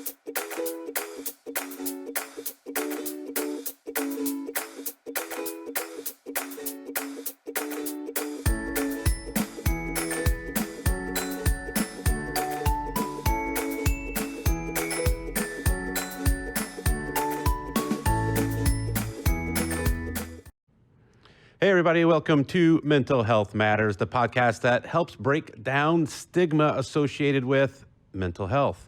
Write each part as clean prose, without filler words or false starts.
Hey, everybody. Welcome to Mental Health Matters, the podcast that helps break down stigma associated with mental health.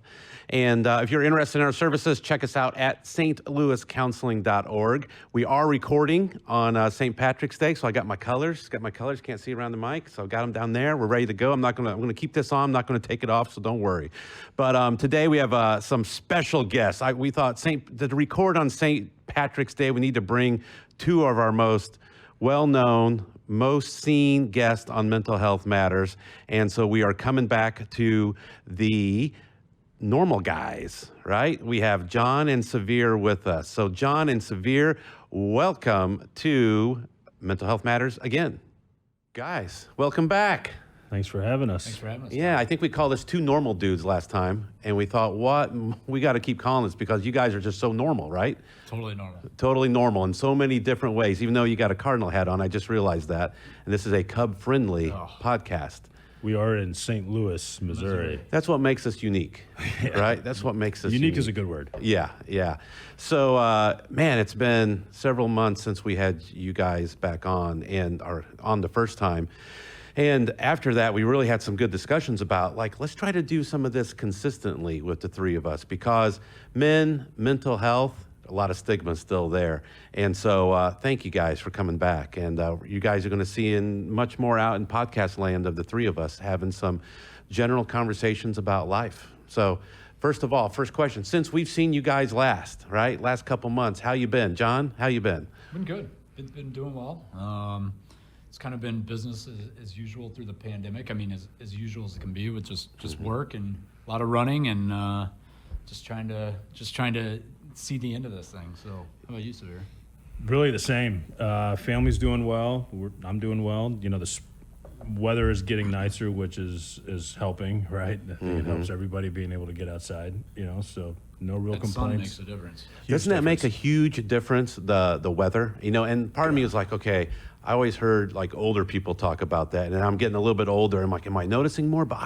And if you're interested in our services, check us out at stlouiscounseling.org. We are recording on St. Patrick's Day, so I got my colors. Can't see around the mic, so I got them down there. We're ready to go. I'm going to keep this on. I'm not going to take it off, so don't worry. But today we have some special guests. We thought to record on St. Patrick's Day, we need to bring two of our most well-known, most seen guest on Mental Health Matters. And so we are coming back to the normal guys, right? We have John and Suvir with us. So John and Suvir, welcome to Mental Health Matters again. Guys, welcome back. Thanks for having us. Thanks for having us. Yeah, I think we called this two normal dudes last time, and we thought, what? We got to keep calling this because you guys are just so normal, right? Totally normal. Totally normal in so many different ways, even though you got a Cardinal hat on. I just realized that. And this is a Cub-friendly podcast. We are in St. Louis, Missouri. That's what makes us unique, right? That's what makes us unique. Unique is a good word. Yeah. So, man, it's been several months since we had you guys back on and are on the first time. And after that, we really had some good discussions about, let's try to do some of this consistently with the three of us because mental health, a lot of stigma is still there. And so thank you guys for coming back. And you guys are going to see much more out in podcast land of the three of us having some general conversations about life. So first of all, first question, since we've seen you guys last couple months, how you been? John, how you been? Been good. Been doing well. It's kind of been business as usual through the pandemic. I mean, as usual as it can be with just work and a lot of running and just trying to see the end of this thing. So how about you, Suvir? Really the same. Family's doing well. I'm doing well. You know, the weather is getting nicer, which is helping, right? I think it helps everybody being able to get outside, so no real complaints. Sun makes a difference. Doesn't that make a huge difference, the weather? And part of me is like, okay, I always heard older people talk about that, and I'm getting a little bit older. I'm like, am I noticing more? But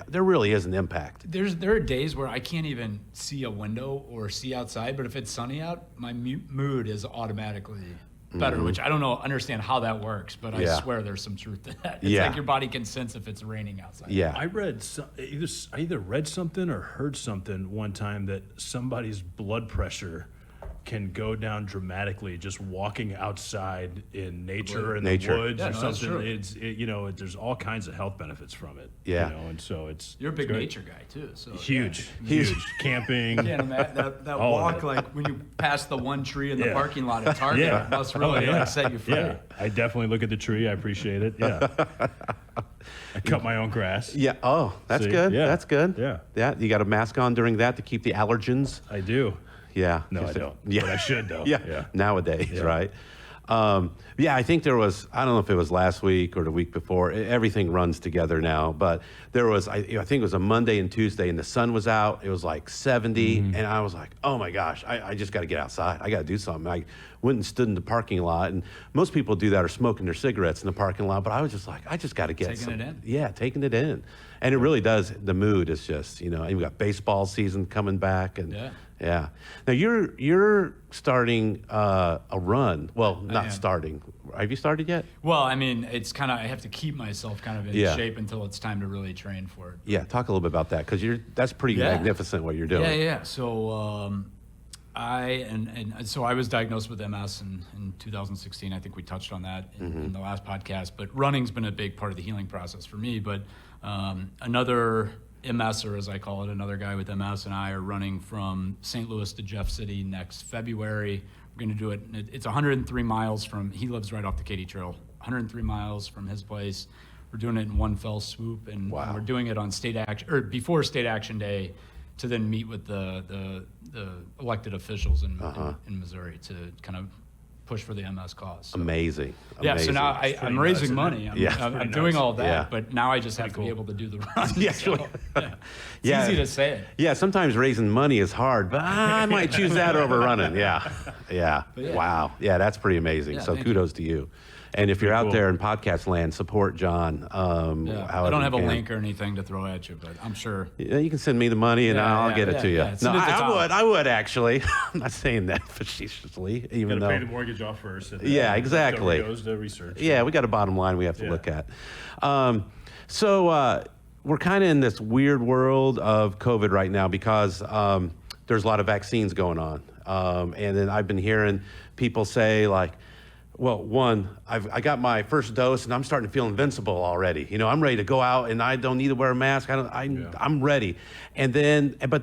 there really is an impact. There are days where I can't even see a window or see outside, but if it's sunny out, my mood is automatically better, which I don't understand how that works, but I swear there's some truth to that. It's like your body can sense if it's raining outside. Yeah. I read, I either read something or heard something one time that somebody's blood pressure can go down dramatically just walking outside in nature in the woods or something. There's all kinds of health benefits from it. Yeah. And so you're a big nature guy too. So huge camping. Yeah, that walk when you pass the one tree in the parking lot at Target must really set you free. Yeah, I definitely look at the tree. I appreciate it. Yeah. I cut my own grass. Yeah. Oh, that's good. Yeah. That's good. Yeah. Yeah. You got a mask on during that to keep the allergens. I do. Yeah. No, I don't. Yeah. But I should, though. Yeah. Nowadays, right? I think there was, I don't know if it was last week or the week before, everything runs together now, but there was, I think it was a Monday and Tuesday, and the sun was out. It was like 70, and I was like, oh my gosh, I just got to get outside. I got to do something. I went and stood in the parking lot, and most people do that or smoking their cigarettes in the parking lot, but I was just like, I just got to get taking it in. Yeah, taking it in. And it really does, the mood is just, and you've got baseball season coming back, and yeah. Now you're starting a run. Well, not starting. Have you started yet? Well, I mean, it's kind of, I have to keep myself kind of in shape until it's time to really train for it. Yeah, talk a little bit about that because that's pretty magnificent what you're doing. Yeah. So so I was diagnosed with MS in 2016. I think we touched on that in the last podcast. But running's been a big part of the healing process for me. But another MSer, as I call it, another guy with MS, and I are running from St. Louis to Jeff City next February. We're going to do it. It's 103 miles from, he lives right off the Katy Trail, 103 miles from his place. We're doing it in one fell swoop, and we're doing it on before State Action Day to then meet with the elected officials in Missouri to kind of push for the MS cause. So. Amazing. Yeah, so now Pretty I'm nuts, raising isn't it? money. I'm pretty doing nuts. all that, Yeah. but now I just have to be cool. able to do the run. Yeah, So, really. yeah. It's Yeah. easy to say it. Yeah, sometimes raising money is hard, but I might choose that over running. Yeah. yeah. Wow. Yeah, that's pretty amazing. Yeah, So thank kudos to you. And if you're out cool. there in podcast land, support John. Yeah. I however don't have you a can. link or anything to throw at you, but I'm sure. Yeah, you can send me the money and Yeah, I'll yeah, get it yeah, to you. yeah. No, Send it to Tom. I would actually. I'm not saying that facetiously, even Got to pay though. the mortgage off first. And Yeah, then exactly. Goes to research. Yeah, we got a bottom line we have to Yeah. look at. So we're kind of in this weird world of COVID right now because there's a lot of vaccines going on. And then I've been hearing people say like, well, one, I got my first dose and I'm starting to feel invincible already. You know, I'm ready to go out and I don't need to wear a mask. I'm ready. But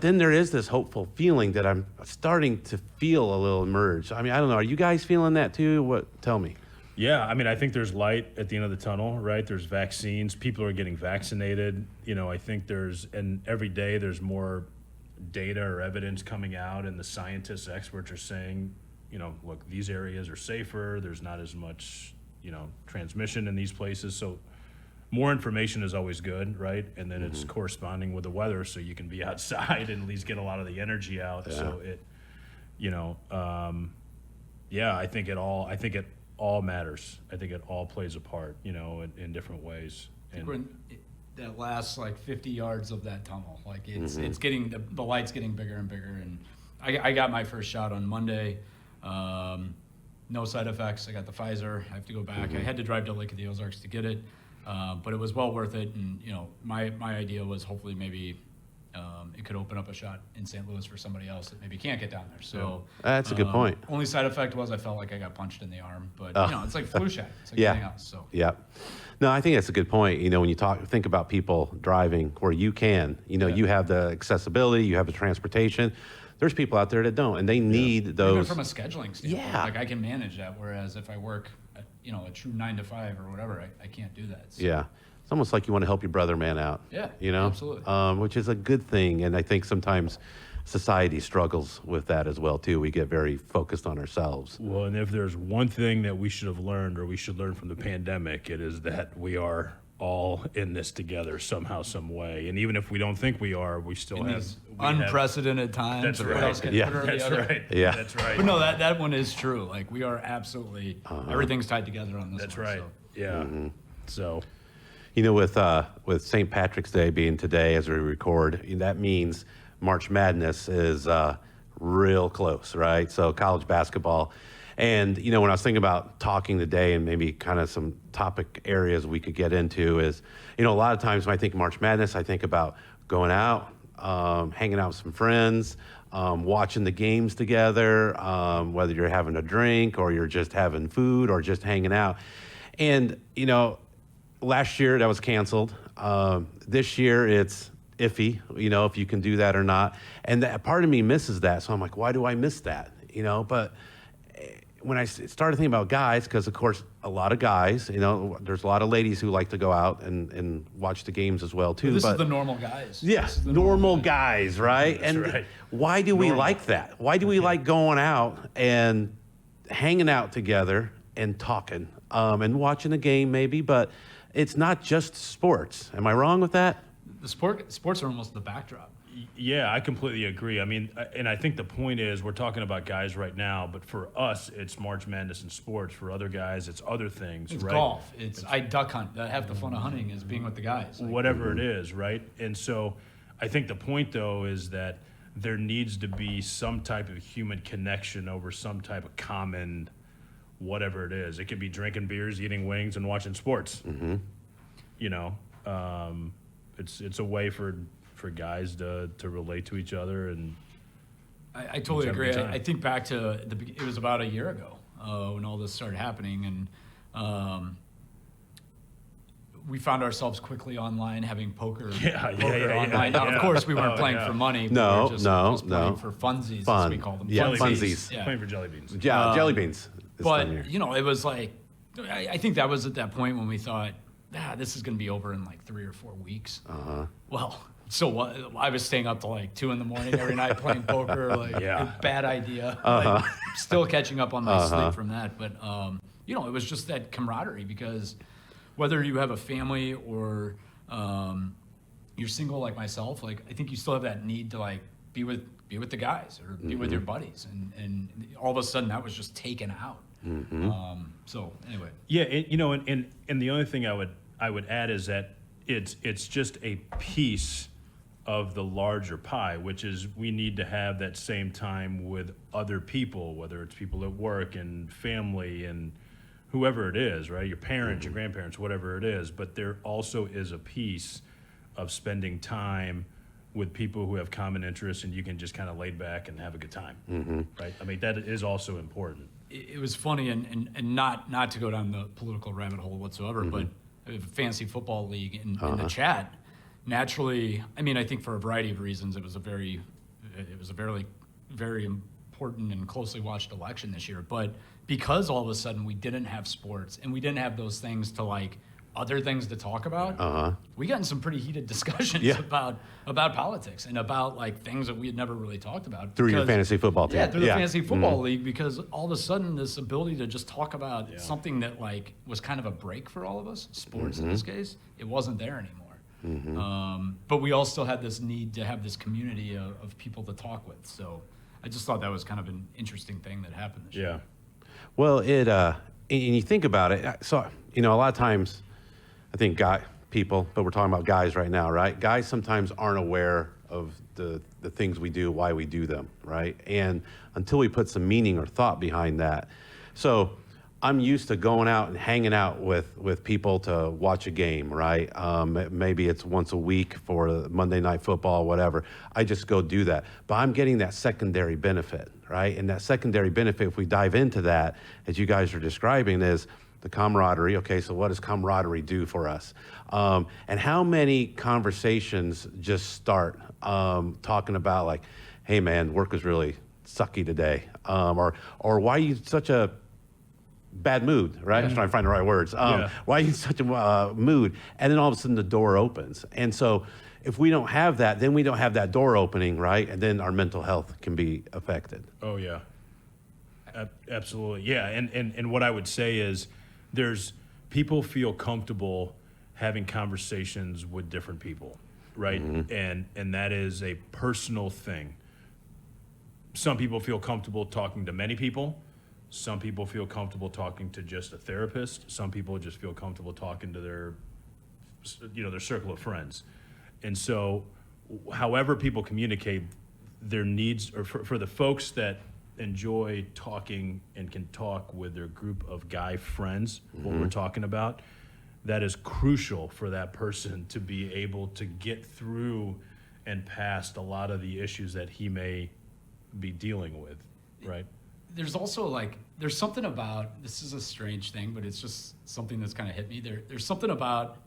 then there is this hopeful feeling that I'm starting to feel a little emerge. I mean, I don't know. Are you guys feeling that too? Tell me. Yeah, I mean, I think there's light at the end of the tunnel, right? There's vaccines. People are getting vaccinated. You know, I think and every day there's more data or evidence coming out, and the scientists, experts are saying, you know, look, these areas are safer. There's not as much, you know, transmission in these places. So more information is always good, right? And then it's corresponding with the weather, so you can be outside and at least get a lot of the energy out. Yeah. So it, you know, I think it all matters. I think it all plays a part, you know, in different ways. I think we're in that last like 50 yards of that tunnel. Like it's getting the light's getting bigger and bigger. And I got my first shot on Monday. No side effects. I got the Pfizer. I have to go back. I had to drive to Lake of the Ozarks to get it, but it was well worth it. And you know, my idea was hopefully maybe it could open up a shot in St. Louis for somebody else that maybe can't get down there. So That's a good point. Only side effect was I felt like I got punched in the arm, but you know, it's like flu shot. It's like Yeah. anything else. So Yeah. No, I think that's a good point. You know, when you think about people driving where you can, you know, you have the accessibility, you have the transportation. There's people out there that don't, and they need even those. from a scheduling standpoint, Yeah. like I can manage that. Whereas if I work, you know, a true 9 to 5 or whatever, I can't do that. So. Yeah. It's almost like you want to help your brother man out. Yeah, You know? absolutely. Which is a good thing. And I think sometimes society struggles with that as well, too. We get very focused on ourselves. Well, and if there's one thing that we should have learned, or we should learn from the pandemic, it is that we are all in this together somehow, some way. And even if we don't think we are, we still In have these we have- unprecedented times, That's what right. else can Yeah. put her or the That's other? right. Yeah. That's right. But no, that one is true. Like we are absolutely everything's tied together on this. That's one, right. so. Yeah. So You know, with St. Patrick's Day being today as we record, that means March Madness is real close, right? So college basketball. And, you know, when I was thinking about talking today and maybe kind of some topic areas we could get into is, you know, a lot of times when I think March Madness, I think about going out, hanging out with some friends, watching the games together, whether you're having a drink or you're just having food or just hanging out. And, you know, last year that was canceled. This year it's iffy, you know, if you can do that or not. And that part of me misses that. So I'm like, why do I miss that? You know, but when I started thinking about guys, because of course a lot of guys, you know, there's a lot of ladies who like to go out and watch the games as well too. This but is the normal guys. yeah, This is the normal guys, right? That's and right. why do we Normal. like that? Why do we like going out and hanging out together and talking and watching a game maybe? But it's not just sports. Am I wrong with that? The sports are almost the backdrop. yeah, I completely agree. I mean, and I think the point is we're talking about guys right now, but for us, it's March Madness in sports. For other guys, it's other things, It's right? golf. I duck hunt. Half the fun of hunting is being with the guys. Like, Whatever it is, right? And so I think the point, though, is that there needs to be some type of human connection over some type of common whatever it is. It could be drinking beers, eating wings, and watching sports. Mm-hmm. You know, it's a way for guys to relate to each other. And I totally Have a agree. good time. I think back to it was about a year ago when all this started happening, and we found ourselves quickly online having poker. Yeah, online. Now, yeah. of course, we weren't Oh, playing yeah. for money. No, we were just no, just playing no. for funsies, Fun. as we call them. Yeah, Funsies. funsies. playing for jelly beans. Yeah, jelly beans. This time of year. But you know, it was like I think that was at that point when we thought, this is going to be over in like 3 or 4 weeks. Uh-huh. Well, So I was staying up till like 2 a.m. every night playing poker. Like, bad idea. Like, still catching up on my sleep from that. But you know, it was just that camaraderie, because whether you have a family or you're single like myself, like I think you still have that need to like be with the guys or be with your buddies, and all of a sudden that was just taken out. So anyway, yeah, you know, and the only thing I would add is that it's just a piece of the larger pie, which is we need to have that same time with other people, whether it's people at work and family and whoever it is, right? Your parents, your grandparents, whatever it is. But there also is a piece of spending time with people who have common interests, and you can just kind of lay back and have a good time, right? I mean, that is also important. it was funny, and not to go down the political rabbit hole whatsoever, but a fantasy football league in the chat. Naturally, I mean, I think for a variety of reasons, it was a very important and closely watched election this year. But because all of a sudden we didn't have sports and we didn't have those things to like other things to talk about, we got in some pretty heated discussions about politics and about like things that we had never really talked about through your fantasy football team. Yeah, through the fantasy football league, because all of a sudden this ability to just talk about something that like was kind of a break for all of us, sports in this case, it wasn't there anymore. But we all still had this need to have this community of people to talk with. So I just thought that was kind of an interesting thing that happened this year. Well, and you think about it, so, you know, a lot of times I think people, but we're talking about guys right now, right? Guys sometimes aren't aware of the things we do, why we do them, right? And until we put some meaning or thought behind that. So I'm used to going out and hanging out with people to watch a game, right? Maybe it's once a week for Monday Night Football, whatever. I just go do that. But I'm getting that secondary benefit, right? And that secondary benefit, if we dive into that, as you guys are describing, is the camaraderie. Okay, so what does camaraderie do for us? And how many conversations just start talking about like, hey man, work was really sucky today. Or why are you such a bad mood, right? I'm trying to find the right words. Why are you in such a mood? And then all of a sudden the door opens. And so if we don't have that, then we don't have that door opening, right? And then our mental health can be affected. Oh, yeah. Absolutely. Yeah. And what I would say is people feel comfortable having conversations with different people, right? And that is a personal thing. Some people feel comfortable talking to many people. Some people feel comfortable talking to just a therapist. Some people just feel comfortable talking to their circle of friends. And so however people communicate their needs, or for the folks that enjoy talking and can talk with their group of guy friends, what we're talking about, that is crucial for that person to be able to get through and past a lot of the issues that he may be dealing with, right? There's also like, there's something about, this is a strange thing, but it's just something that's kind of hit me. There's something about,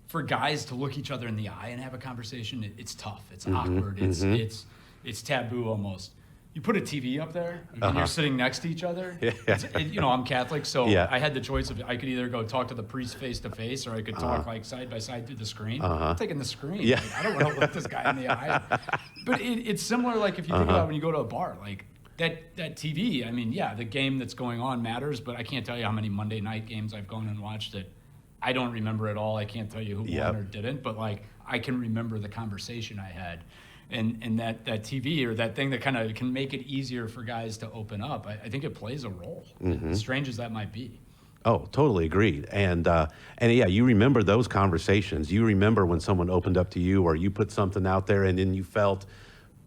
for guys to look each other in the eye and have a conversation, it's tough, it's awkward, it's taboo almost. You put a TV up there and you're sitting next to each other. I'm Catholic, so I had the choice of, I could either go talk to the priest face to face, or I could talk like side by side through the screen. I'm taking the screen. Like, I don't want to look this guy in the eye. But it's similar, like if you think about when you go to a bar, like that TV, I mean, the game that's going on matters, but I can't tell you how many Monday night games I've gone and watched that I don't remember at all. I can't tell you who won or didn't, but like I can remember the conversation I had. And that TV or that thing that kind of can make it easier for guys to open up, I think it plays a role, as strange as that might be. Oh, totally agreed. And you remember those conversations. You remember when someone opened up to you, or you put something out there and then you felt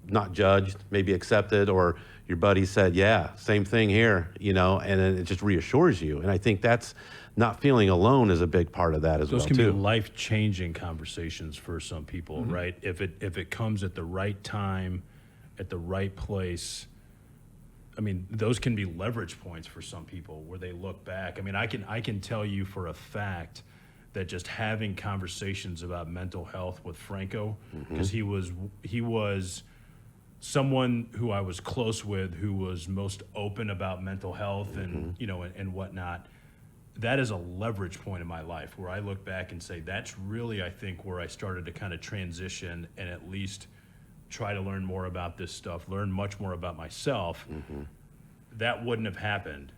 not judged, maybe accepted, or your buddy said, yeah, same thing here, and then it just reassures you. And I think that's not feeling alone is a big part of that as well, too. Those can be life-changing conversations for some people, right? If it comes at the right time, at the right place, I mean, those can be leverage points for some people where they look back. I mean, I can tell you for a fact that just having conversations about mental health with Franko, because he was someone who I was close with, who was most open about mental health and and whatnot. that is a leverage point in my life where I look back and say, that's really, I think, where I started to kind of transition and at least try to learn more about this stuff, learn much more about myself. That wouldn't have happened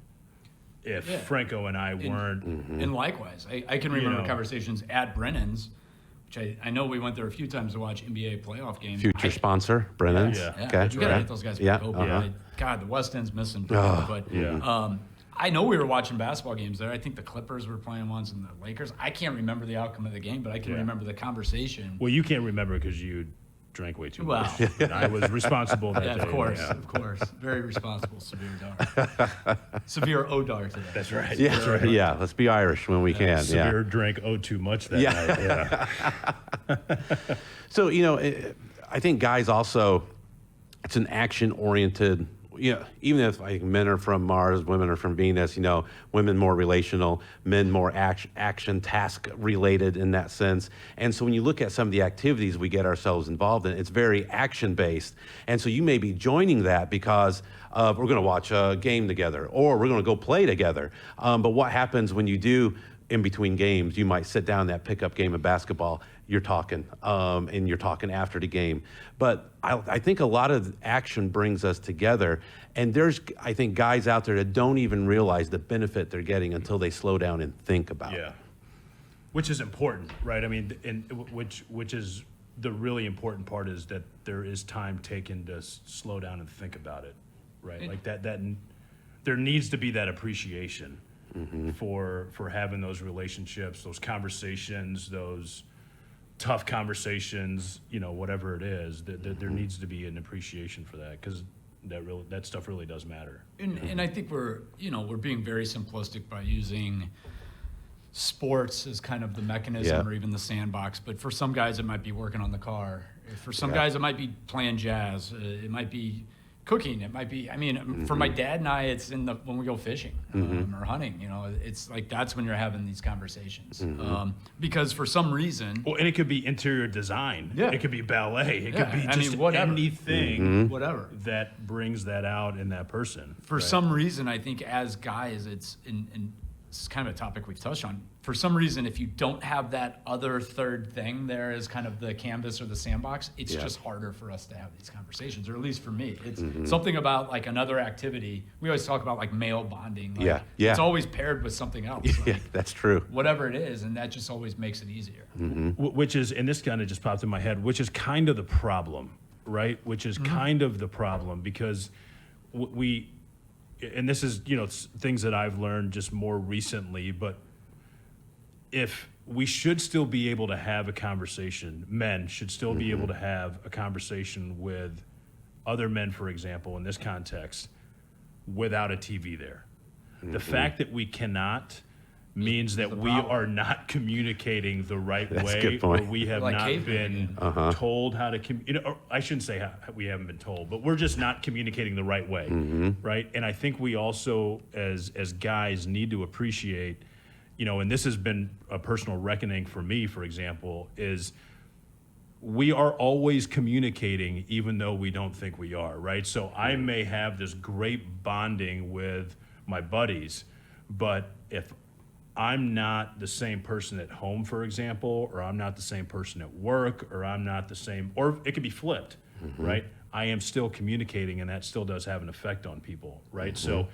if Franko and I weren't. And likewise, I can remember conversations at Brennan's, which I know we went there a few times to watch NBA playoff games. Future sponsor, Brennan's. Yeah. Okay. You got to get those guys back open. God, the West End's missing. But I know we were watching basketball games there. I think the Clippers were playing once and the Lakers. I can't remember the outcome of the game, but I can remember the conversation. Well, you can't remember because you drank way too much. And I was responsible that day. Of course. Very responsible, Suvir Dhar. Suvir Odar today. That's right. Yeah, That's right. yeah. Let's be Irish when we can. Suvir drank too much that night. Yeah. So, I think guys also, it's an action-oriented, even if like men are from Mars, women are from Venus, women more relational, men more action task related in that sense. And so when you look at some of the activities we get ourselves involved in, it's very action based. And so you may be joining that because we're going to watch a game together or we're going to go play together. But what happens when you do in between games? You might sit down that pickup game of basketball, you're talking, and you're talking after the game. But I think a lot of action brings us together, and there's, I think, guys out there that don't even realize the benefit they're getting until they slow down and think about it. Yeah, which is important, right? I mean, and which is the really important part is that there is time taken to slow down and think about it, right? Like that there needs to be that appreciation for having those relationships, those conversations, those tough conversations, whatever it is, there needs to be an appreciation for that because that stuff really does matter. And I think we're being very simplistic by using sports as kind of the mechanism or even the sandbox. But for some guys, it might be working on the car. For some guys, it might be playing jazz. It might be cooking. It might be, for my dad and I, it's when we go fishing or hunting, it's like that's when you're having these conversations. Because for some reason. Well, and it could be interior design. Yeah. It could be ballet. It could be just whatever. anything Whatever. that brings that out in that person. For some reason, I think as guys, it's it's kind of a topic we've touched on. For some reason, if you don't have that other third thing there as kind of the canvas or the sandbox, it's just harder for us to have these conversations, or at least for me. It's something about like another activity. We always talk about like male bonding. Like, it's always paired with something else. Like, that's true. Whatever it is, and that just always makes it easier. Which is, and this kind of just popped in my head, which is kind of the problem, right? Which is kind of the problem because we, and this is, things that I've learned just more recently, but if we should still be able to have a conversation, men should still be able to have a conversation with other men, for example, in this context, without a TV there. The fact that we cannot means that we are not communicating the right way, or we have like not been told how to or I shouldn't say how we haven't been told, but we're just not communicating the right way, right? And I think we also, as guys, need to appreciate, and this has been a personal reckoning for me, for example, is we are always communicating even though we don't think we are, right? So I may have this great bonding with my buddies, but if I'm not the same person at home, for example, or I'm not the same person at work, or I'm not the same, or it could be flipped, right? I am still communicating, and that still does have an effect on people, right? So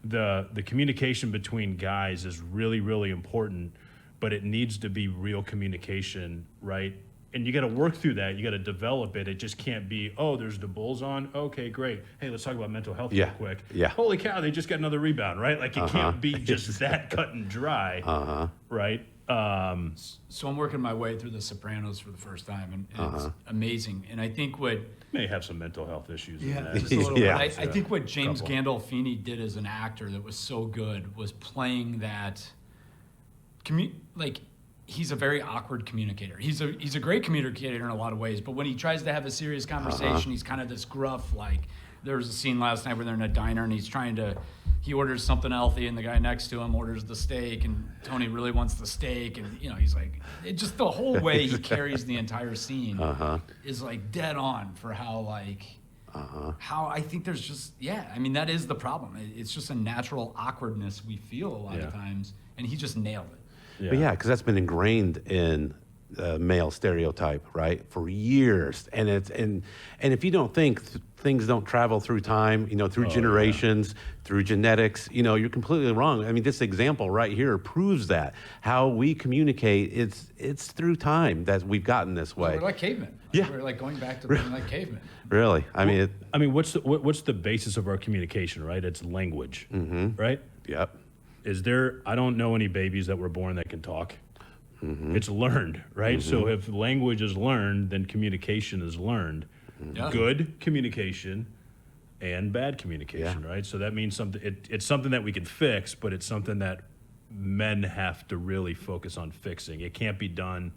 the communication between guys is really, really important, but it needs to be real communication, right? And you got to work through that. You got to develop it. It just can't be, there's the Bulls on. Okay, great. Hey, let's talk about mental health real quick. Yeah. Holy cow, they just got another rebound, right? Like it can't be just that cut and dry, right? So I'm working my way through The Sopranos for the first time, and it's amazing. And I think what May have some mental health issues. In that. just a little bit. I think what James Gandolfini did as an actor that was so good was playing that, he's a very awkward communicator. He's a great communicator in a lot of ways, but when he tries to have a serious conversation, he's kind of this gruff, there was a scene last night where they're in a diner and he orders something healthy and the guy next to him orders the steak and Tony really wants the steak and he's like, just the whole way he carries the entire scene is like dead on for how How I think there's just, I mean, that is the problem. It's just a natural awkwardness we feel a lot of times, and he just nailed it. But because that's been ingrained in male stereotype, right, for years. And if you don't think things don't travel through time, through generations, through genetics, you're completely wrong. I mean, this example right here proves that. How we communicate, it's through time that we've gotten this way. We're like cavemen. We're like going back to being like cavemen. Really? I mean, what's the basis of our communication, right? It's language, right? Yep. I don't know any babies that were born that can talk. It's learned, right? So if language is learned, then communication is learned. Good communication and bad communication, right? So that means something. It's something that we can fix, but it's something that men have to really focus on fixing. It can't be done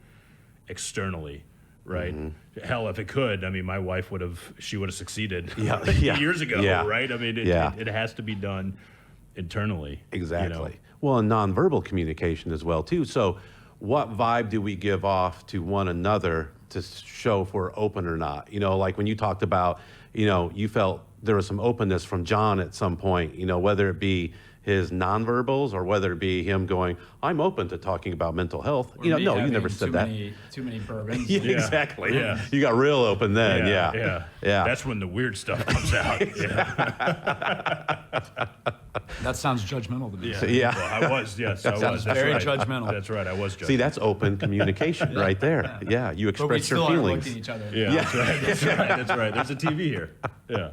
externally, right? Hell, if it could, I mean, my wife would have succeeded years ago, right? I mean, it has to be done internally. Exactly. Well, and nonverbal communication as well, too. So what vibe do we give off to one another to show if we're open or not? Like when you talked about, you felt there was some openness from John at some point, whether it be his nonverbals or whether it be him going, I'm open to talking about mental health. Or No, me you having never said that. Too many bourbons. Exactly. Yeah. You got real open then. Yeah. That's when the weird stuff comes out. That sounds judgmental to me. Yeah. Well, I was. Yes, I was. That's very right. judgmental. That's right. I was judgmental. See, that's open communication right there. Yeah. You But we express still your are feelings. looking at each other. Yeah, that's right. That's right. That's right. There's a TV here. Yeah.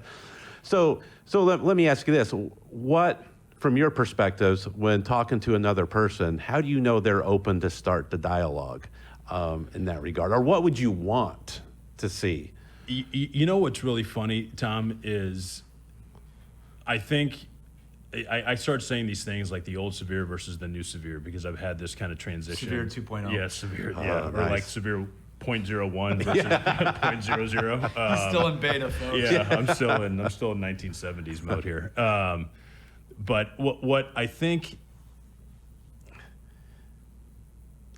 So let me ask you this. What, from your perspectives, when talking to another person, how do you know they're open to start the dialogue in that regard? Or what would you want to see? You know what's really funny, Tom, is I think I start saying these things like the old Suvir versus the new Suvir because I've had this kind of transition. Suvir 2.0. Yeah, Suvir. Oh, Or nice. like Suvir 0.01 versus 0.00. Still in beta, folks. Yeah, I'm still in 1970s mode here. But what I think.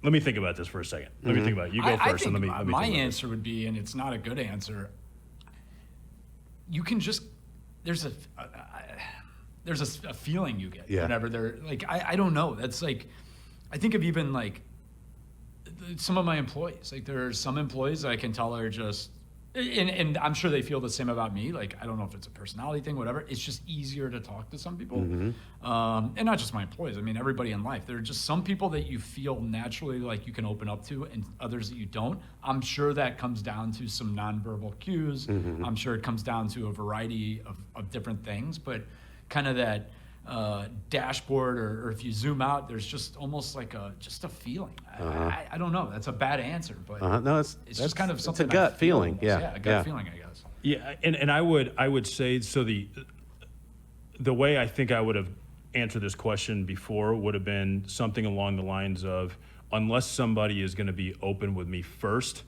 Let me think about this for a second. Let me think about it. You go I first, and think let me. my think about answer would be, and it's not a good answer. You can just there's a feeling you get whenever they're like I don't know. That's like I think of even like some of my employees. Like there are some employees I can tell are just. And I'm sure they feel the same about me. Like, I don't know if it's a personality thing, whatever. It's just easier to talk to some people. And not just my employees. I mean, everybody in life. There are just some people that you feel naturally like you can open up to and others that you don't. I'm sure that comes down to some nonverbal cues. I'm sure it comes down to a variety of different things. But kind of that dashboard or if you zoom out, there's just almost like just a feeling. I don't know. That's a bad answer, but No, it's just kind of something. It's a gut feeling. Almost. Yeah. A gut feeling, I guess. Yeah, and I would say so. The way I think I would have answered this question before would have been something along the lines of, unless somebody is going to be open with me first,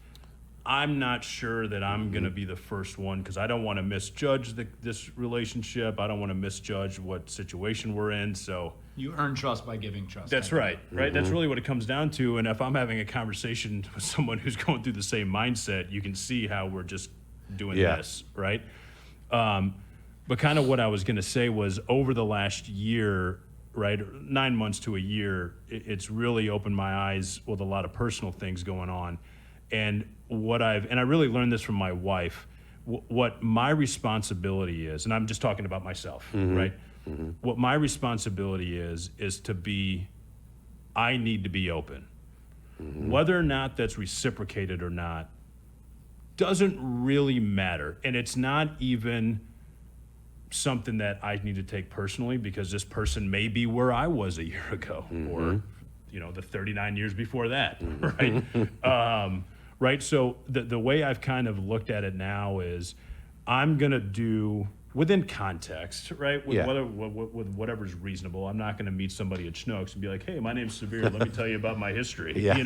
I'm not sure that I'm going to be the first one because I don't want to misjudge this relationship. I don't want to misjudge what situation we're in. So You earn trust by giving trust. that's right, right? That's really what it comes down to. And if I'm having a conversation with someone who's going through the same mindset, you can see how we're just doing this, right? But kind of what I was going to say was over the last year, right, 9 months to a year, it's really opened my eyes with a lot of personal things going on. And I really learned this from my wife, what my responsibility is, and I'm just talking about myself, right? What my responsibility is I need to be open. Whether or not that's reciprocated or not doesn't really matter. And it's not even something that I need to take personally because this person may be where I was a year ago or, the 39 years before that, right? Right. So the way I've kind of looked at it now is I'm going to do within context, right? With whatever's reasonable. I'm not going to meet somebody at Schnucks and be like, hey, my name's Suvir. Let me tell you about my history. I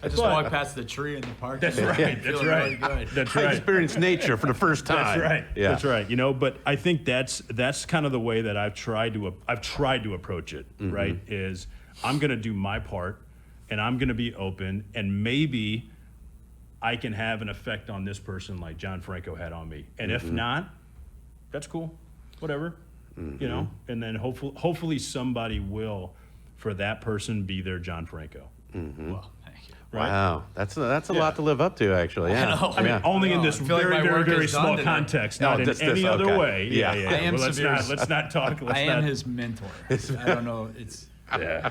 just walked past the tree in the park. That's right. That's right. Really good. That's I right. experienced nature for the first time. That's right. Yeah. That's right. But I think that's kind of the way that I've tried to approach it, right? Is I'm going to do my part and I'm going to be open and maybe I can have an effect on this person like John Franko had on me. And if not, that's cool, whatever, you know, and then hopefully somebody will, for that person, be their John Franco. Well, thank you. Right? Wow, that's a lot to live up to, actually. Yeah. know. I mean, only in this I feel like very, my very, work very is done small today. context, No, not in this- any other okay. way. Yeah. Yeah. I am Well, Suvir's- let's not talk. I am his mentor. I don't know. It's Yeah.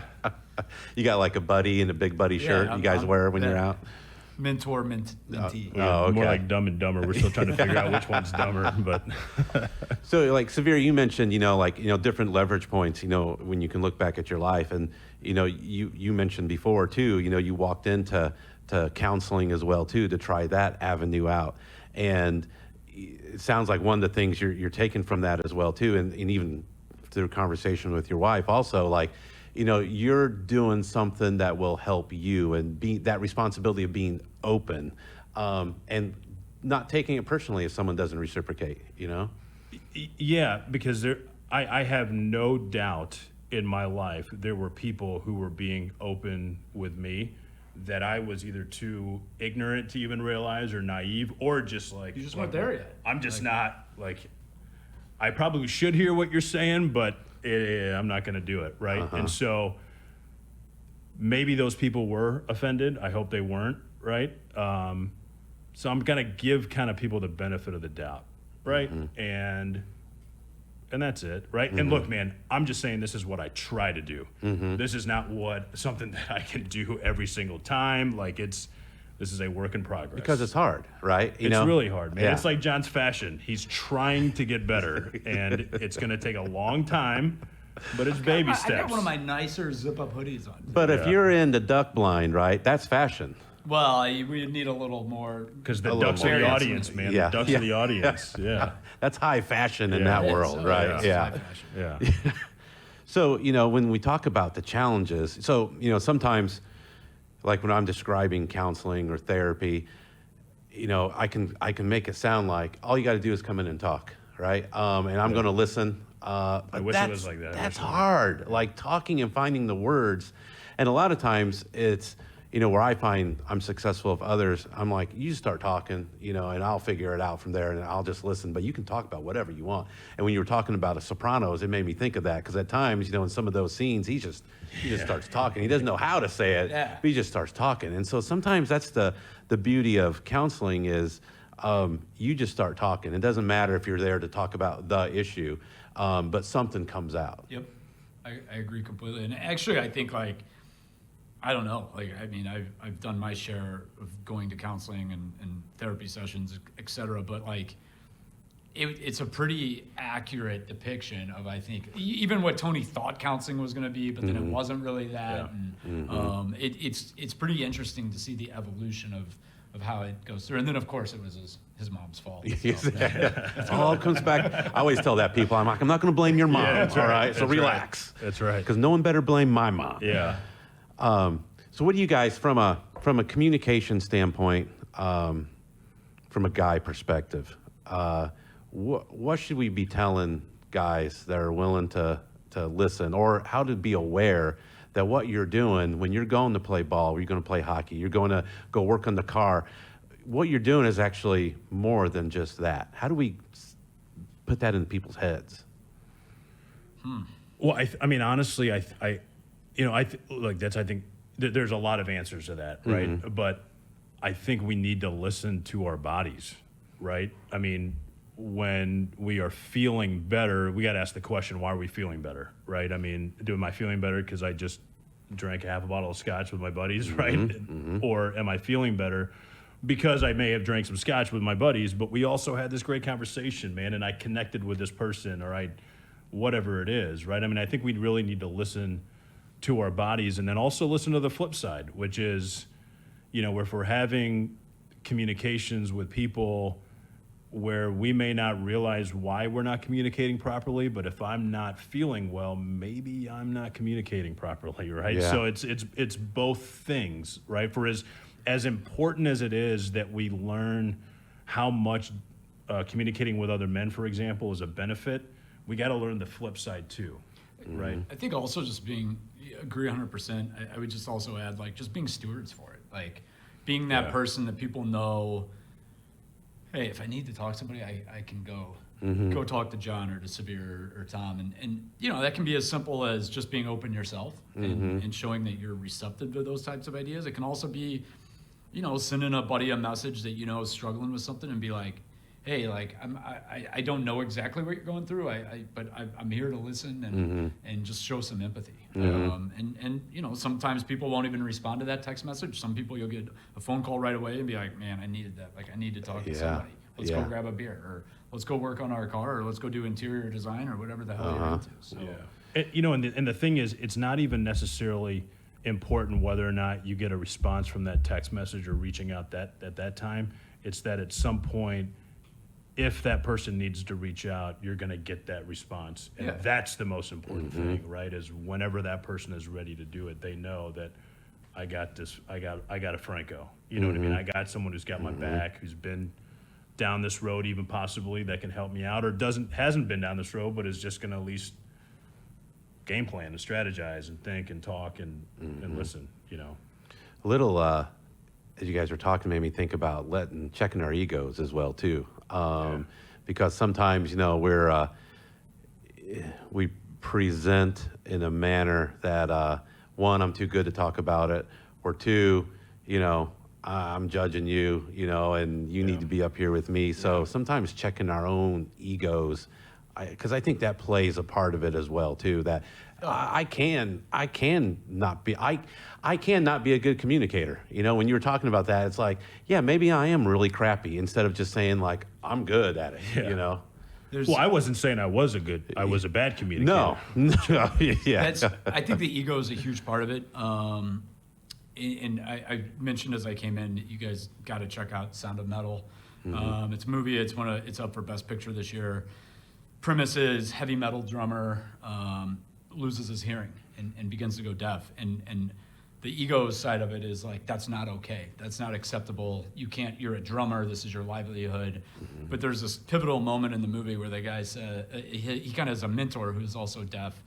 You got like a buddy in a big buddy shirt you guys I'm- wear when you're that- out? mentor, mentee. Oh, More okay. like Dumb and Dumber. We're still trying to figure out which one's dumber, but So, like, Suvir, you mentioned, different leverage points, when you can look back at your life. And, you mentioned before, too, you walked into counseling as well, too, to try that avenue out. And it sounds like one of the things you're taking from that as well, too, and even through conversation with your wife also, like, you're doing something that will help you, and that responsibility of being open, and not taking it personally if someone doesn't reciprocate, yeah, because I have no doubt in my life there were people who were being open with me that I was either too ignorant to even realize, or naive, or just like, You just weren't there yet. I'm just not like, I probably should hear what you're saying, but I'm not going to do it, right? And so maybe those people were offended. I hope they weren't, right? So I'm going to give kind of people the benefit of the doubt, right? And that's it, right? And look, man, I'm just saying this is what I try to do. This is not something that I can do every single time. Like, this is a work in progress. because it's hard, right? It's really hard, man. Yeah. It's like John's fashion. He's trying to get better, and it's going to take a long time, but it's baby I steps. got one of my nicer zip-up hoodies on. But if Yeah. you're into duck blind, right, that's fashion. Well, we need a little more. Because the A little ducks are more. the audience, man. Yeah. The ducks Yeah. are the audience. Yeah. That's high fashion in Yeah. that It is. world, Oh, right? it's Yeah. high fashion. Yeah. So, when we talk about the challenges, so, sometimes, like when I'm describing counseling or therapy, I can make it sound like all you got to do is come in and talk, right? And I'm going to listen. I wish it was like that. I That's wish it was. hard, like talking and finding the words. And a lot of times it's, where I find I'm successful of others, I'm like, you just start talking, and I'll figure it out from there, and I'll just listen. But you can talk about whatever you want. And when you were talking about a Sopranos, it made me think of that, because at times, in some of those scenes, he just starts talking. He doesn't know how to say it, Yeah. but he just starts talking. And so sometimes that's the beauty of counseling is you just start talking. It doesn't matter if you're there to talk about the issue, but something comes out. Yep, I agree completely. And actually, I think I don't know. I mean, I've done my share of going to counseling and therapy sessions, et cetera. But it's a pretty accurate depiction of, I think, even what Tony thought counseling was going to be, but then it wasn't really that. Yeah. And it's pretty interesting to see the evolution of how it goes through. And then, of course, it was his mom's fault. So, It all comes back. I always tell that people, I'm like, I'm not going to blame your mom, that's all right. right? So That's right. relax. That's right. Because no one better blame my mom. Yeah. So what do you guys, from a communication standpoint, from a guy perspective, what should we be telling guys that are willing to listen, or how to be aware that what you're doing when you're going to play ball, or you're going to play hockey, you're going to go work on the car, what you're doing is actually more than just that. How do we put that in people's heads? Well, I mean, honestly, I think there's a lot of answers to that, right? But I think we need to listen to our bodies, right? I mean, when we are feeling better, we got to ask the question, why are we feeling better, right? I mean, am I feeling better because I just drank half a bottle of scotch with my buddies, right? Or am I feeling better because I may have drank some scotch with my buddies, but we also had this great conversation, man, and I connected with this person, or whatever it is, right? I mean, I think we really need to listen to our bodies, and then also listen to the flip side, which is, if we're having communications with people where we may not realize why we're not communicating properly, but if I'm not feeling well, maybe I'm not communicating properly, right? Yeah. So it's both things, right? For as important as it is that we learn how much communicating with other men, for example, is a benefit, we got to learn the flip side too, right? I think also just agree 100%. I would just also add, just being stewards for it. Being that Yeah. person that people know, hey, if I need to talk to somebody, I can go talk to John or to Suvir or Tom, and that can be as simple as just being open yourself and showing that you're receptive to those types of ideas. It can also be, sending a buddy a message that is struggling with something and be like, hey, like I don't know exactly what you're going through, but I'm here to listen and just show some empathy. And sometimes people won't even respond to that text message. Some people you'll get a phone call right away and be like, man, I needed that. Like I need to talk to somebody. Let's go grab a beer, or let's go work on our car, or let's go do interior design, or whatever the hell you're into. So. Yeah. And the thing is, it's not even necessarily important whether or not you get a response from that text message or reaching out at that time. It's that at some point, if that person needs to reach out, you're going to get that response. And that's the most important thing, right? Is whenever that person is ready to do it, they know that I got this, I got a Franko. You know what I mean? I got someone who's got my back, who's been down this road even possibly, that can help me out, or hasn't been down this road, but is just going to at least game plan and strategize and think and talk and listen, A little, as you guys were talking, made me think about checking our egos as well too. Because sometimes, we present in a manner that, one, I'm too good to talk about it, or two, I'm judging you, and you need to be up here with me. So sometimes checking our own egos, because I think that plays a part of it as well too. That I cannot be a good communicator. When you were talking about that, it's like, yeah, maybe I am really crappy, instead of just saying like I'm good at it. Well, I wasn't saying I was a bad communicator. No. Yeah. I think the ego is a huge part of it. And I mentioned as I came in, you guys got to check out Sound of Metal. It's a movie. It's up for Best Picture this year. Premise is heavy metal drummer loses his hearing and begins to go deaf. And the ego side of it is like, that's not okay. That's not acceptable. You're a drummer. This is your livelihood. But there's this pivotal moment in the movie where the guy says, he kind of has a mentor who's also deaf.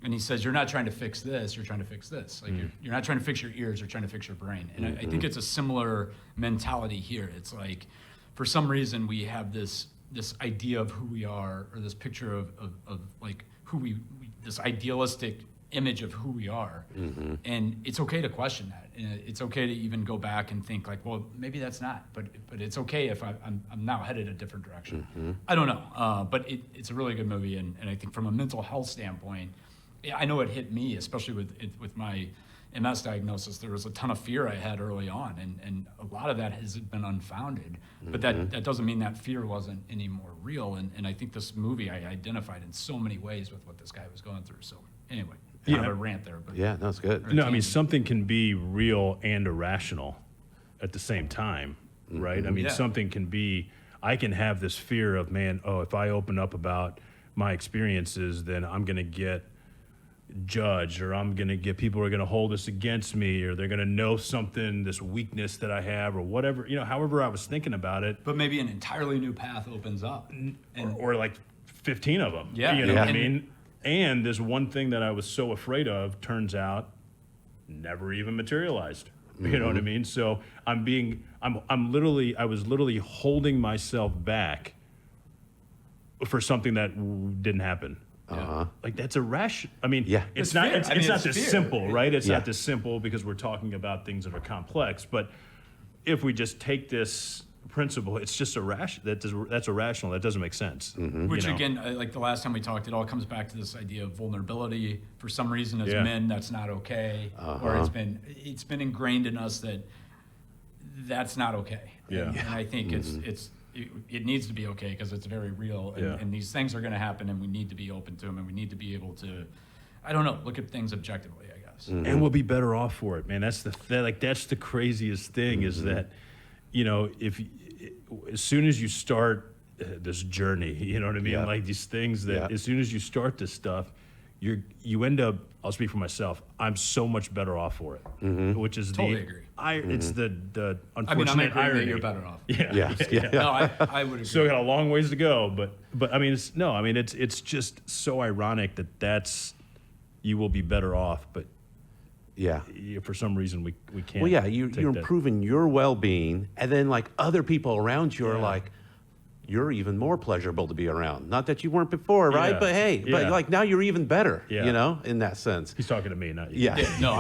And he says, you're not trying to fix this, you're trying to fix this. Like you're not trying to fix your ears, you're trying to fix your brain. And I think it's a similar mentality here. It's like, for some reason, we have this idea of who we are, or this picture of like who this idealistic image of who we are. And it's okay to question that. And it's okay to even go back and think like, well, maybe that's not, but it's okay if I'm now headed a different direction. I don't know, but it's a really good movie. And I think from a mental health standpoint, I know it hit me, especially with my MS diagnosis. There was a ton of fear I had early on, and a lot of that has been unfounded. But that doesn't mean that fear wasn't any more real. And I think this movie, I identified in so many ways with what this guy was going through. So anyway, kind of a rant there. But Yeah, that's good. No, I mean, something can be real and irrational at the same time, right? I mean, something can be, I can have this fear of, man, if I open up about my experiences, then I'm going to get judged, or I'm going to get, people are going to hold this against me, or they're going to know something, this weakness that I have, or whatever, however I was thinking about it. But maybe an entirely new path opens up. Or like 15 of them. Yeah. You know what I mean? And this one thing that I was so afraid of, turns out, never even materialized. You know what I mean? So I was literally holding myself back for something that didn't happen. Like that's irrational. I mean, it's not this simple, right? It's not this simple, because we're talking about things that are complex. But if we just take this principle, it's just irrational. That's irrational. That doesn't make sense. Which again, like the last time we talked, it all comes back to this idea of vulnerability. For some reason, as men, that's not okay, or it's been ingrained in us that that's not okay. And I think it needs to be okay, because it's very real, and these things are going to happen, and we need to be open to them, and we need to be able to, I don't know, look at things objectively, I guess. And we'll be better off for it, man. That's the craziest thing, is that, as soon as you start this journey, you know what I mean? Like these things that as soon as you start this stuff, you end up, I'll speak for myself, I'm so much better off for it, which is totally agree. It's the unfortunate I'm agreeing irony. that you're better off. No, I would agree. Still got a long ways to go, but I mean, it's just so ironic that you will be better off, but for some reason we can't. Well, you're improving your well-being, and then like other people around you are like, you're even more pleasurable to be around. Not that you weren't before, right? Yeah. But hey, but Yeah. like now you're even better, Yeah. you know, in that sense. He's talking to me, not you. Yeah. No,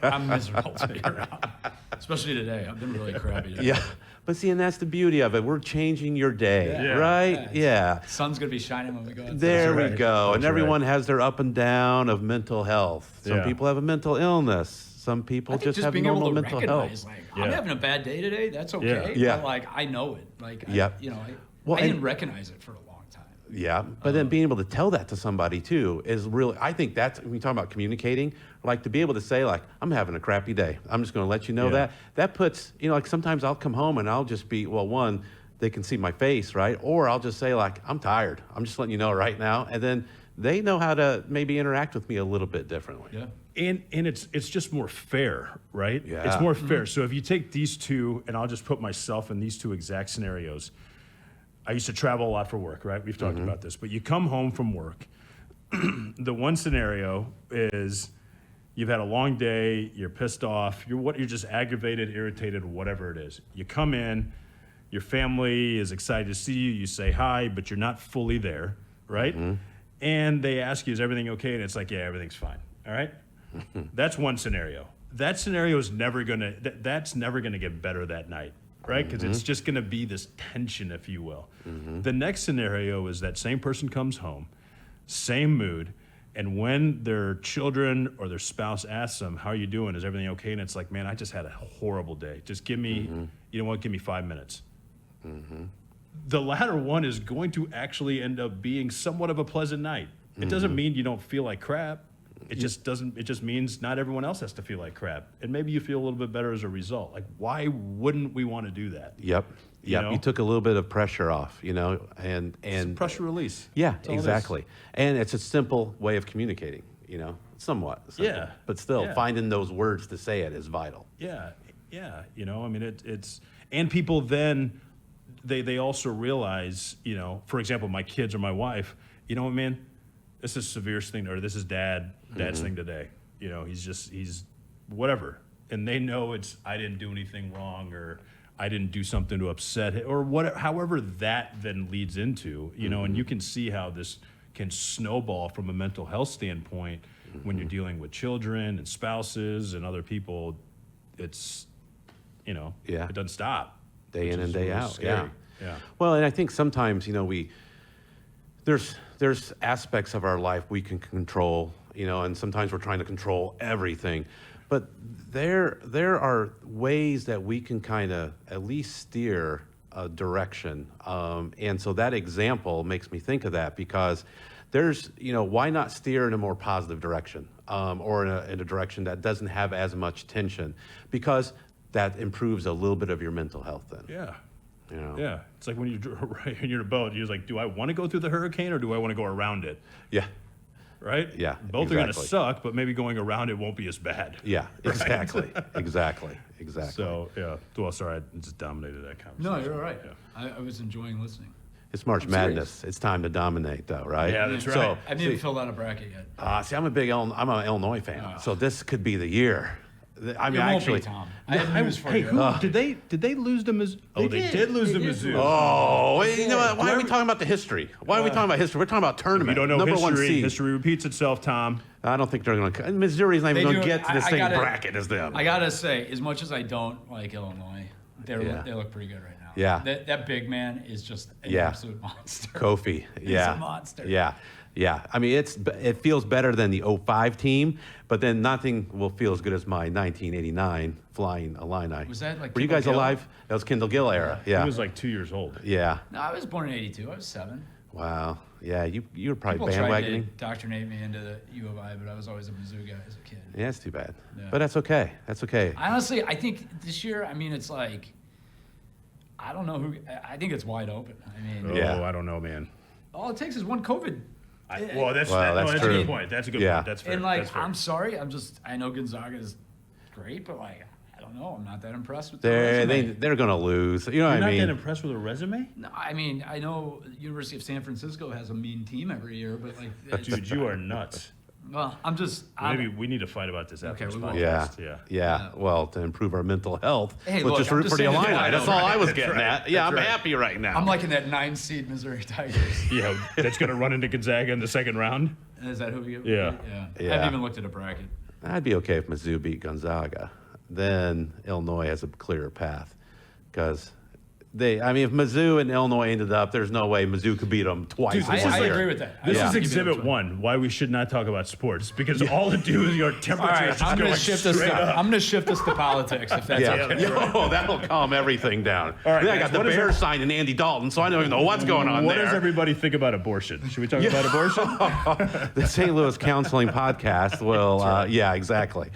I'm miserable to be around. Especially today. I've been really crappy today. Yeah. But see, and that's the beauty of it. We're changing your day, Yeah. right? Yeah. Sun's gonna be shining when we go outside. There we right. go. And That's everyone has their up and down of mental health. Some Yeah. people have a mental illness. Some people I think just have being normal able to mental recognize, health. like, Yeah. I'm having a bad day today. That's okay. Yeah. But like, I know it. Like, Yep. Well, I and- didn't recognize it for a long time. Yeah, but then being able to tell that to somebody too is really, I think that's, when you talk about communicating, like to be able to say like, I'm having a crappy day. I'm just going to let you know Yeah. that puts, you know, like sometimes I'll come home and I'll just be, well, one, they can see my face, right? Or I'll just say like, I'm tired. I'm just letting you know right now. And then they know how to maybe interact with me a little bit differently. Yeah. And it's just more fair, right? Yeah. It's more fair. So if you take these two, and I'll just put myself in these two exact scenarios. I used to travel a lot for work, right? We've talked about this. But you come home from work. The one scenario is you've had a long day, you're pissed off, you're just aggravated, irritated, whatever it is. You come in, your family is excited to see you, you say hi, but you're not fully there, right? And they ask you, is everything okay? And it's like, yeah, everything's fine. All right? That's one scenario. That scenario is never gonna. That's never gonna get better that night, right? Because it's just gonna be this tension, if you will. The next scenario is that same person comes home, same mood, and when their children or their spouse asks them, "How are you doing? Is everything okay?" And it's like, "Man, I just had a horrible day. Just give me, you know what? Give me 5 minutes." The latter one is going to actually end up being somewhat of a pleasant night. It doesn't mean you don't feel like crap. It just doesn't. It just means not everyone else has to feel like crap, and maybe you feel a little bit better as a result. Like, why wouldn't we want to do that? Yep. Yep. know? You took a little bit of pressure off, you know, and Pressure release. yeah, That's all it is. exactly. And it's a simple way of communicating, you know, somewhat. Simple. Yeah. But still, Yeah. finding those words to say it is vital. Yeah, yeah. You know, I mean, it's and people then they also realize, you know, for example, my kids or my wife, you know what, man, this is Suvir's thing, or this is Dad's thing today. You know, he's whatever, and they know it's I didn't do anything wrong, or I didn't do something to upset him, or whatever. However, that then leads into, you know, and you can see how this can snowball from a mental health standpoint when you're dealing with children and spouses and other people. It's, you know, Yeah. it doesn't stop. Day which in and is day really out. scary. Yeah. Well, and I think sometimes, you know, there's aspects of our life we can control, you know, and sometimes we're trying to control everything. But there are ways that we can kind of at least steer a direction. And so that example makes me think of that, because there's, you know, why not steer in a more positive direction, or in a direction that doesn't have as much tension, because that improves a little bit of your mental health then. Yeah. You know? Yeah. It's like when you're in your boat, you're like, do I want to go through the hurricane or do I want to go around it? Yeah. Right? Yeah, Both are going to exactly. suck, but maybe going around it won't be as bad. Yeah, exactly. Exactly. So, yeah. Well, sorry, I just dominated that conversation. No, you're all right. Yeah. I was enjoying listening. It's March I'm serious. Madness. It's time to dominate, though, right? Yeah, that's right. So, I haven't even filled out a bracket yet. see, I'm I'm an Illinois fan, so this could be the year. I mean, It won't actually. be, Tom. I have news for Hey, you. did they lose to Mizzou? Oh, they did lose to Mizzou. Oh, wait, you know what? Why are we talking about the history? Why are we talking about history? We're talking about tournament. You don't know number one history. seed. History repeats itself, Tom. I don't think they're going to. Missouri's not even They going to do- get to the I same gotta- bracket as them. I gotta say, as much as I don't like Illinois, Yeah. they look pretty good right now. Yeah. That big man is just an Yeah. absolute monster. Kofi, yeah, a monster. Yeah, yeah. I mean, it feels better than the 05 team, but then nothing will feel as good as my 1989 Flying Illini. Was that like Were you Kendall guys Gill? alive? That was Kendall Gill era. Yeah, He was like 2 years old. yeah. No, I was born in '82. I was 7. Wow. Yeah, you were probably People tried to bandwagoning. indoctrinate me into the U of I, but I was always a Mizzou guy as a kid. Yeah, it's too bad. Yeah. But that's okay. That's okay. Honestly, I think this year, I mean, it's like, I don't know who, I think it's wide open. I mean, Oh, Yeah. I don't know, man. all it takes is one COVID. Well, that's that's a true. good point. That's a good Yeah. point. That's fair. And like, That's fair. I'm sorry, I know Gonzaga is great, but like, I don't know, I'm not that impressed with the They're resume. they're gonna lose. You know You're what not I that mean? impressed with a resume? No, I mean, I know University of San Francisco has a mean team every year, but like, it's- Dude, you are nuts. Well, I'm just. Maybe we need to fight about this after Okay, this we will. podcast. Yeah. Well, to improve our mental health, Hey, let's look, just I'm root just for the saying- Illini. I know, That's all I was getting right. at. Yeah, I'm right. happy right now. I'm liking that 9-seed Missouri Tigers. Yeah, that's going to run into Gonzaga in the second round. Is that who we get? Yeah. I Yeah. haven't even looked at a bracket. I'd be okay if Mizzou beat Gonzaga. Then Illinois has a clearer path because if Mizzou and Illinois ended up, there's no way Mizzou could beat them twice. Dude, in this one is I year. agree with that. This Yeah. is Exhibit 1, why we should not talk about sports, because all to do is your temperature All right, is just I'm going going to shift this. straight up. I'm going to shift this to politics if that's Yeah, okay. oh, that'll calm everything down. All right, then I guys, got the what is Bears it- signing Andy Dalton, so I don't even know what's going on What there. does everybody think about abortion? Should we talk about abortion? The St. Louis Counseling Podcast will, yeah, exactly.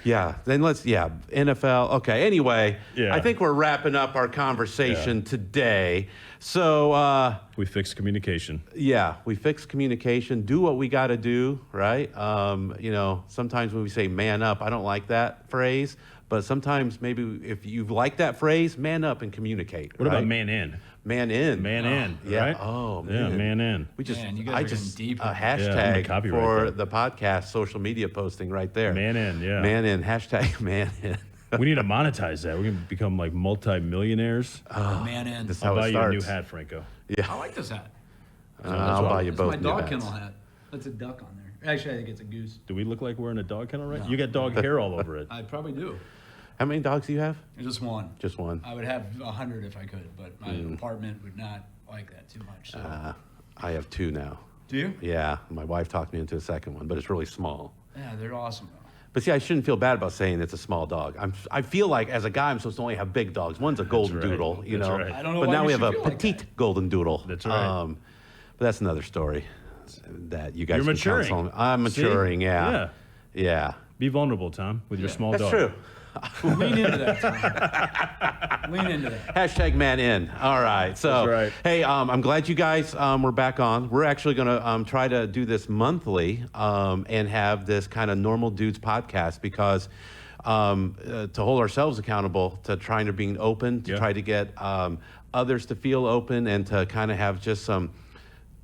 Yeah, then NFL. Okay, anyway, Yeah. I think we're wrapping up our conversation today. So, We fixed communication. yeah, we fix communication, do what we got to do, right? Sometimes when we say man up, I don't like that phrase, but sometimes maybe if you like that phrase, man up and communicate. What right? about man in? Man in. Man in, Yeah. right? Oh, Yeah, man in. We just, Man, you guys I are getting just deep. a Yeah, I'm hashtag gonna copyright for that. the podcast social media posting right there. Man in, yeah. Man in, hashtag man in. We need to monetize that. We're going to become like multi-millionaires. Man in. This is I'll how buy it you a new starts. hat, Franco. I like this hat. I'll buy you It's both my new dog hats. kennel hat. That's a duck on there. Actually, I think it's a goose. Do we look like we're in a dog kennel, right? No. You got dog hair all over it. I probably do. How many dogs do you have? Just one. Just one. I would have 100 if I could, but my apartment would not like that too much. So. I have two now. Do you? Yeah, my wife talked me into a second one, but it's really small. Yeah, they're awesome though. But see, I shouldn't feel bad about saying it's a small dog. I feel like as a guy, I'm supposed to only have big dogs. One's a golden right. doodle, you That's know. right. I don't know But why now you we have should a feel like petite that. golden doodle. That's right. But that's another story that you guys You're can maturing. counsel. I'm See? maturing, yeah. Yeah. Yeah. Be vulnerable, Tom, with your small That's dog. true. Lean into that, Tom. Lean into that. Hashtag man in. All right. So, That's right. hey, I'm glad you guys were back on. We're actually going to try to do this monthly and have this kind of normal dudes podcast because to hold ourselves accountable to trying to being open, to Yeah. try to get others to feel open and to kind of have just some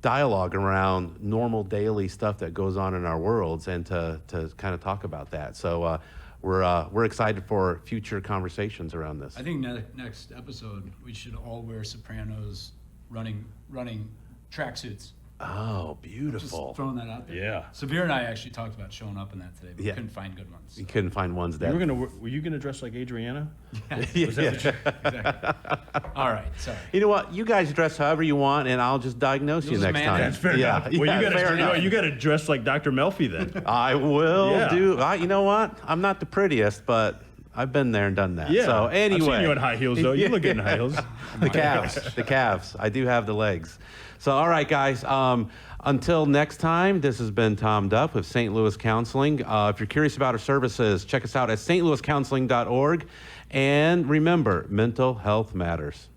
dialogue around normal daily stuff that goes on in our worlds and to kind of talk about that. So we're excited for future conversations around this. I think next episode we should all wear Sopranos running tracksuits. Oh, Just beautiful. throwing that out there. Yeah. Suvir and I actually talked about showing up in that today, but Yeah. we couldn't find good ones. You couldn't find ones that. Were you gonna dress like Adriana? Exactly. All right, sorry. You know what? You guys dress however you want, and I'll just diagnose You'll you just next man time. it. That's fair yeah, enough. yeah, Well, fair enough. you gotta dress like Dr. Melfi then. I will Yeah. do. You know what? I'm not the prettiest, but I've been there and done that. Yeah. So anyway, I've seen you in high heels though. You look good in high heels. the calves. I do have the legs. So all right, guys. Until next time, this has been Tom Duff with St. Louis Counseling. If you're curious about our services, check us out at stlouiscounseling.org. And remember, mental health matters.